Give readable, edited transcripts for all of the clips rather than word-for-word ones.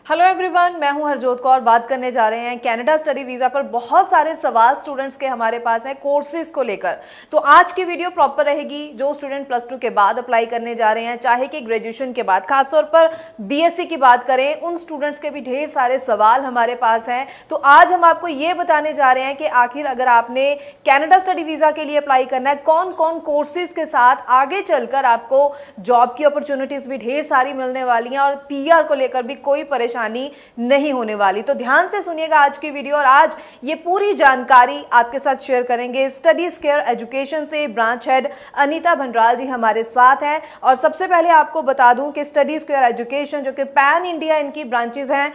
Hello everyone, मैं हूं हरजोत कौर। बात करने जा रहे हैं कनाडा स्टडी वीज़ा पर। बहुत सारे सवाल स्टूडेंट्स के हमारे पास हैं कोर्सेज को लेकर, तो आज की वीडियो प्रॉपर रहेगी। जो स्टूडेंट +2 के बाद अप्लाई करने जा रहे हैं, चाहे कि ग्रेजुएशन के बाद, खासतौर पर बीएससी की बात करें, उन स्टूडेंट्स के भी ढेर सारे सवाल हमारे पास हैं। तो आज हम आपको ये बताने जा रहे हैं कि आखिर अगर आपने कनाडा स्टडी वीज़ा के लिए अप्लाई करना है, कौन कौन कोर्सेज के साथ आगे चलकर आपको जॉब की अपॉर्चुनिटीज़ भी ढेर सारी मिलने वाली हैं और पीआर को लेकर भी कोई परेशानी नहीं होने वाली। तो ध्यान से सुनिएगा आज की वीडियो, और आज ये पूरी जानकारी आपके साथ शेयर करेंगे स्टडीज केयर एजुकेशन से ब्रांच हेड अनीता भंडराल जी हमारे साथ हैं। और सबसे पहले आपको बता दूं कि स्टडीज केयर एजुकेशन जो कि पैन इंडिया इनकी ब्रांचेज हैं,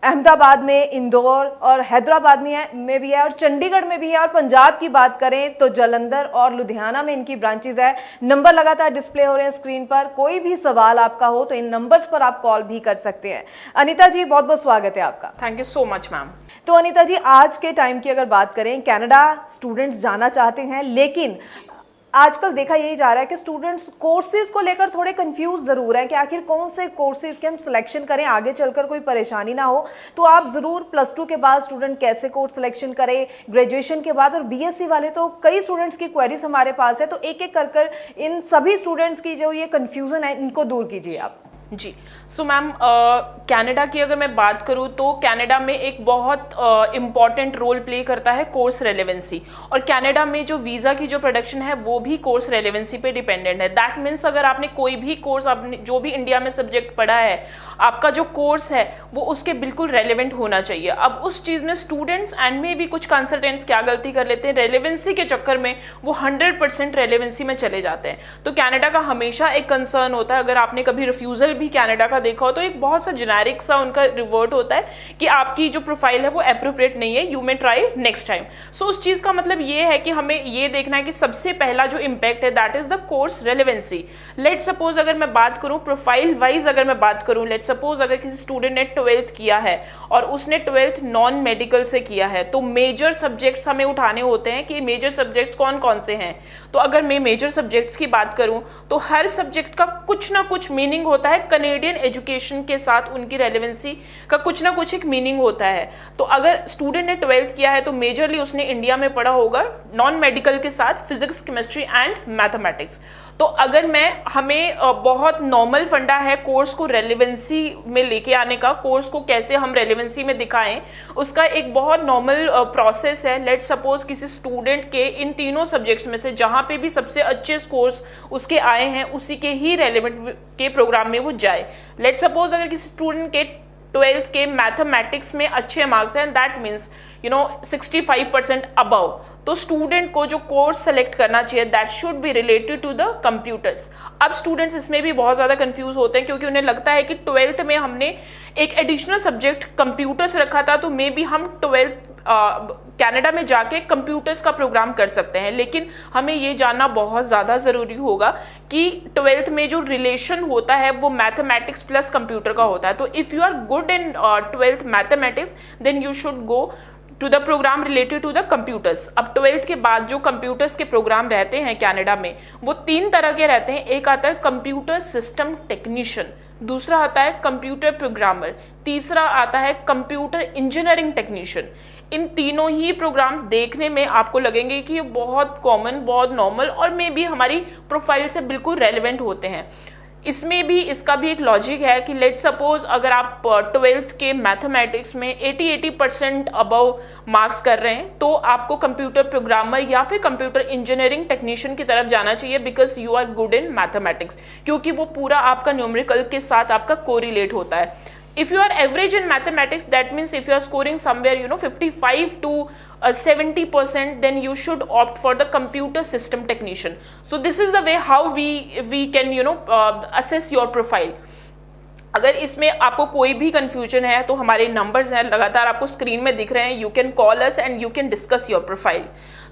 अहमदाबाद में, इंदौर और हैदराबाद में भी है, और चंडीगढ़ में भी है, और पंजाब की बात करें तो जालंधर और लुधियाना में इनकी ब्रांचेज है। नंबर लगातार डिस्प्ले हो रहे हैं स्क्रीन पर। कोई भी सवाल आपका हो तो इन नंबर्स पर आप कॉल भी कर सकते हैं। अनीता जी, बहुत बहुत स्वागत है आपका। Thank you so much ma'am. तो अनीता जी, आज के टाइम की अगर बात करें, कनाडा स्टूडेंट्स जाना चाहते हैं, लेकिन आजकल देखा यही जा रहा है कि स्टूडेंट्स कोर्सेज को लेकर थोड़े कंफ्यूज जरूर हैं कि आखिर कौन से कोर्सेज के हम सिलेक्शन करें, आगे चलकर कोई परेशानी ना हो। तो आप जरूर +2 के बाद स्टूडेंट कैसे कोर्स सिलेक्शन करें, ग्रेजुएशन के बाद, और बीएससी वाले तो कई स्टूडेंट्स की क्वेरीज हमारे पास है, तो एक एक कर इन सभी स्टूडेंट्स की जो ये कंफ्यूजन है इनको दूर कीजिए आप। जी, सो मैम, कनाडा की अगर मैं बात करूँ तो कनाडा में एक बहुत इम्पॉर्टेंट रोल प्ले करता है कोर्स रेलेवेंसी। और कनाडा में जो वीज़ा की जो प्रोडक्शन है वो भी कोर्स रेलेवेंसी पे डिपेंडेंट है। दैट मीन्स अगर आपने कोई भी कोर्स, आपने जो भी इंडिया में सब्जेक्ट पढ़ा है, आपका जो कोर्स है वो उसके बिल्कुल रेलेवेंट होना चाहिए। अब उस चीज़ में स्टूडेंट्स एंड में भी कुछ कंसल्टेंट्स क्या गलती कर लेते हैं, रेलेवेंसी के चक्कर में वो 100% रेलेवेंसी में चले जाते हैं। तो कनाडा का हमेशा एक कंसर्न होता है, अगर आपने कभी रिफ्यूज़ल भी कनाडा का देखा हो तो एक बहुत सा जेनेरिक सा उनका रिवर्ट होता है कि आपकी जो प्रोफाइल है वो एप्रोप्रिएट नहीं है, you may try next time. So उस चीज़ का मतलब ये है कि हमें ये देखना है कि सबसे पहला जो इम्पैक्ट है that is the course relevancy. Let suppose अगर मैं बात करूं प्रोफाइल वाइज, अगर मैं बात करूं, लेट सपोज अगर किसी स्टूडेंट ने 12th किया है और उसने 12th नॉन मेडिकल से किया है, तो मेजर सब्जेक्ट्स हमें उठाने होते हैं कि मेजर सब्जेक्ट्स कौन कौन से हैं। तो अगर मैं मेजर सब्जेक्ट्स की बात करूं तो हर सब्जेक्ट का कुछ ना कुछ मीनिंग होता है। कनेडियन एजुकेशन के साथ उनकी रेलेवेंसी का कुछ ना कुछ एक मीनिंग होता है। तो अगर स्टूडेंट ने 12th किया है तो मेजरली उसने इंडिया में पढ़ा होगा नॉन मेडिकल के साथ फिजिक्स, केमिस्ट्री एंड मैथमेटिक्स। तो अगर हमें बहुत नॉर्मल फंडा है कोर्स को रेलेवेंसी में लेके आने का, कोर्स को कैसे हम रेलेवेंसी में दिखाएं, उसका एक बहुत नॉर्मल प्रोसेस है। लेट सपोज किसी स्टूडेंट के इन तीनों सब्जेक्ट्स में से जहां पे भी सबसे अच्छे स्कोर्स उसके आए हैं उसी के ही रेलेवेंट के प्रोग्राम में वो जाए। लेट सपोज अगर किसी स्टूडेंट के 12th के मैथमेटिक्स में अच्छे मार्क्स हैं, दैट मीन्स 65% अबव, तो स्टूडेंट को जो कोर्स सेलेक्ट करना चाहिए that should be related to the computers. अब स्टूडेंट्स इसमें भी बहुत ज़्यादा कंफ्यूज होते हैं क्योंकि उन्हें लगता है कि 12th में हमने एक एडिशनल सब्जेक्ट कंप्यूटर्स रखा था, तो मे बी हम 12th कनाडा में जाके कंप्यूटर्स का प्रोग्राम कर सकते हैं। लेकिन हमें ये जानना बहुत ज़्यादा ज़रूरी होगा कि 12th में जो रिलेशन होता है वो मैथमेटिक्स प्लस कंप्यूटर का होता है। तो if you are good in 12th mathematics then you should go to the program related to the computers. अब 12th के बाद जो कंप्यूटर्स के प्रोग्राम रहते हैं कनाडा में वो 3 तरह के रहते हैं। एक आता है कंप्यूटर सिस्टम टेक्नीशियन, दूसरा आता है कंप्यूटर प्रोग्रामर, तीसरा आता है कंप्यूटर इंजीनियरिंग टेक्नीशियन। इन तीनों ही प्रोग्राम देखने में आपको लगेंगे कि ये बहुत कॉमन, बहुत नॉर्मल और मे बी हमारी प्रोफाइल से बिल्कुल रेलेवेंट होते हैं। इसमें भी इसका भी एक लॉजिक है कि लेट सपोज अगर आप 12th के मैथमेटिक्स में 80% अबव मार्क्स कर रहे हैं तो आपको कंप्यूटर प्रोग्रामर या फिर कंप्यूटर इंजीनियरिंग टेक्नीशियन की तरफ जाना चाहिए, because you are good in mathematics, क्योंकि वो पूरा आपका न्यूमेरिकल के साथ आपका कोरिलेट होता है। If you are average in mathematics, that means if you are scoring somewhere 55 to 70%, then you should opt for the computer system technician. So this is the way how we can assess your profile. अगर इसमें आपको कोई भी confusion है तो हमारे numbers हैं, लगातार आपको स्क्रीन में दिख रहे हैं, you can call us and you can discuss your profile.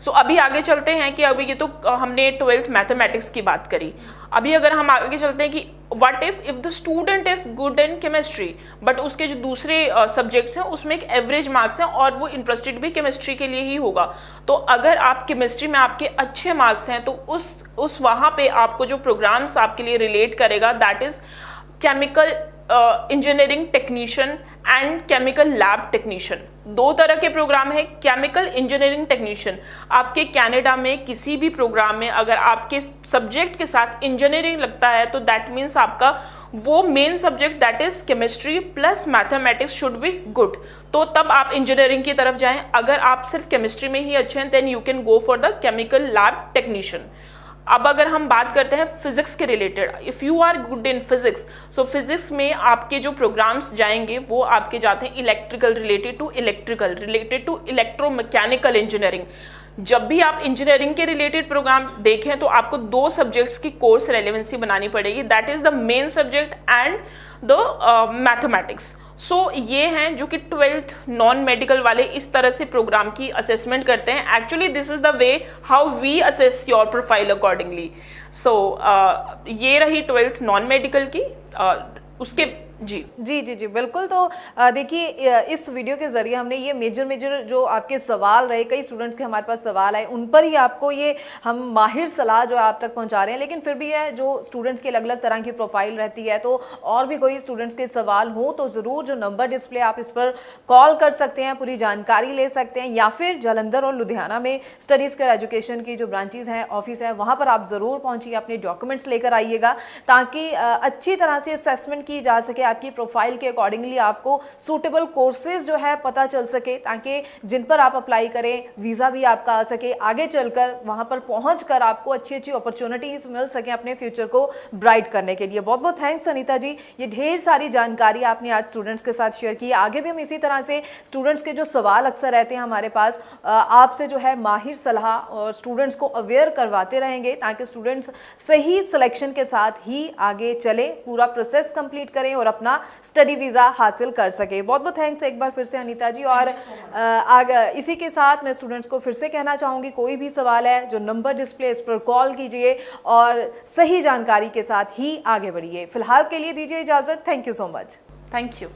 So अभी आगे चलते हैं कि अभी ये तो हमने 12th मैथमेटिक्स की बात करी। अभी अगर हम आगे चलते हैं कि what if the student is good in chemistry but उसके जो दूसरे सब्जेक्ट्स हैं उसमें एक एवरेज मार्क्स हैं और वो इंटरेस्टेड भी केमिस्ट्री के लिए ही होगा। तो अगर आप केमिस्ट्री में आपके अच्छे मार्क्स हैं तो उस वहाँ पे आपको जो प्रोग्राम्स आपके लिए रिलेट करेगा that is chemical engineering technician and chemical lab technician, दो तरह के प्रोग्राम है। केमिकल इंजीनियरिंग टेक्नीशियन, आपके कनाडा में किसी भी प्रोग्राम में अगर आपके सब्जेक्ट के साथ इंजीनियरिंग लगता है तो दैट मीन्स आपका वो main subject that is chemistry plus mathematics should be good, तो तब आप इंजीनियरिंग की तरफ जाएं। अगर आप सिर्फ केमिस्ट्री में ही अच्छे हैं then you can go for the chemical lab technician. अब अगर हम बात करते हैं फिजिक्स के related, if you are good in physics, so physics में आपके जो प्रोग्राम्स जाएंगे वो आपके जाते हैं electrical related to electromechanical engineering. जब भी आप इंजीनियरिंग के रिलेटेड प्रोग्राम देखें तो आपको दो सब्जेक्ट्स की कोर्स रेलेवेंसी बनानी पड़ेगी, that is the main subject and the mathematics. So ये हैं जो कि 12th नॉन मेडिकल वाले इस तरह से प्रोग्राम की असेसमेंट करते हैं। Actually this is the way how we assess your profile accordingly. So ये रही 12th नॉन मेडिकल की। उसके जी बिल्कुल। तो देखिए इस वीडियो के जरिए हमने ये मेजर जो आपके सवाल रहे, कई स्टूडेंट्स के हमारे पास सवाल आए, उन पर ही आपको ये हम माहिर सलाह जो आप तक पहुंचा रहे हैं। लेकिन फिर भी है जो स्टूडेंट्स की अलग अलग तरह की प्रोफाइल रहती है, तो और भी कोई स्टूडेंट्स के सवाल हो तो ज़रूर जो नंबर डिस्प्ले आप इस पर कॉल कर सकते हैं, पूरी जानकारी ले सकते हैं, या फिर जालंधर और लुधियाना में स्टडीज़ केयर एजुकेशन की जो ब्रांचेज हैं, ऑफिस है, वहाँ पर आप ज़रूर पहुँचिए, अपने डॉक्यूमेंट्स लेकर आइएगा ताकि अच्छी तरह से असेसमेंट की जा सके, आपकी प्रोफाइल के अकॉर्डिंगली आपको सूटेबल कोर्सेज जो है पता चल सके, ताकि जिन पर आप अप्लाई करें वीज़ा भी आपका आ सके, आगे चलकर वहां पर पहुंचकर आपको अच्छी अच्छी अपॉर्चुनिटीज मिल सके अपने फ्यूचर को ब्राइट करने के लिए। बहुत बहुत थैंक्स अनीता जी, ये ढेर सारी जानकारी आपने आज स्टूडेंट्स के साथ शेयर की। आगे भी हम इसी तरह से स्टूडेंट्स के जो सवाल अक्सर रहते हैं हमारे पास, आपसे जो है माहिर सलाह और स्टूडेंट्स को अवेयर करवाते रहेंगे ताकि स्टूडेंट्स सही सिलेक्शन के साथ ही आगे चले, पूरा प्रोसेस कंप्लीट करें और अपना स्टडी वीज़ा हासिल कर सके। बहुत बहुत थैंक्स एक बार फिर से अनीता जी। और इसी के साथ मैं स्टूडेंट्स को फिर से कहना चाहूँगी, कोई भी सवाल है जो नंबर डिस्प्ले इस पर कॉल कीजिए और सही जानकारी के साथ ही आगे बढ़िए। फिलहाल के लिए दीजिए इजाज़त। Thank you so much. Thank you.